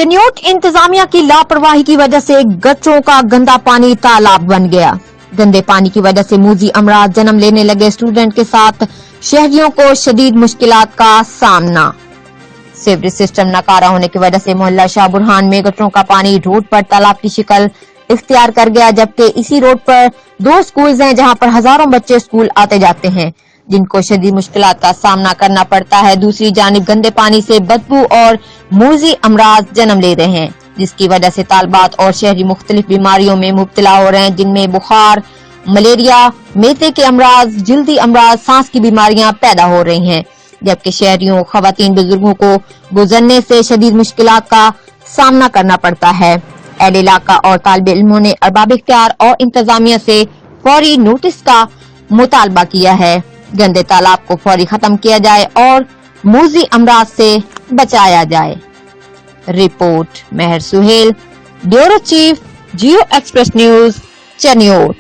चिनियोट इंतजामिया की लापरवाही की वजह से गटरों का गंदा पानी तालाब बन गया। गंदे पानी की वजह से मूजी अमराज जन्म लेने लगे स्टूडेंट के साथ शहरियों को शदीद मुश्किलात का सामना। सीवरेज सिस्टम नाकारा होने की वजह से मोहल्ला शाह बुरहान में गटरों का पानी रोड पर तालाब की शक्ल इख्तियार कर गया, जबकि इसी रोड पर 2 स्कूल्स हैं जहां पर हजारों बच्चे स्कूल आते जाते हैं, जिनको शदीद मुश्किलात का सामना करना पड़ता है। दूसरी जानिब गंदे पानी से बदबू और मूजी अमराज जन्म ले रहे हैं, जिसकी वजह से तालबात और शहरी मुख्तलिफ बीमारियों में मुब्तला हो रहे हैं, जिनमें बुखार, मलेरिया, मेदे के अमराज, जल्दी अमराज, सांस की बीमारियां पैदा हो रही हैं, जबकि शहरियों, खवातीन, बुजुर्गों को गुजरने से शदीद मुश्किलात का सामना करना पड़ता है। अहले इलाका और तालिब इल्मों ने अरबाब इख्तियार और इंतजामिया से फौरी नोटिस का मुतालबा किया है। गंदे तालाब को फौरी खत्म किया जाए और मूजी अमराज से बचाया जाए। रिपोर्ट मेहर सुहेल, ब्यूरो चीफ, जियो एक्सप्रेस न्यूज, चिनियोट।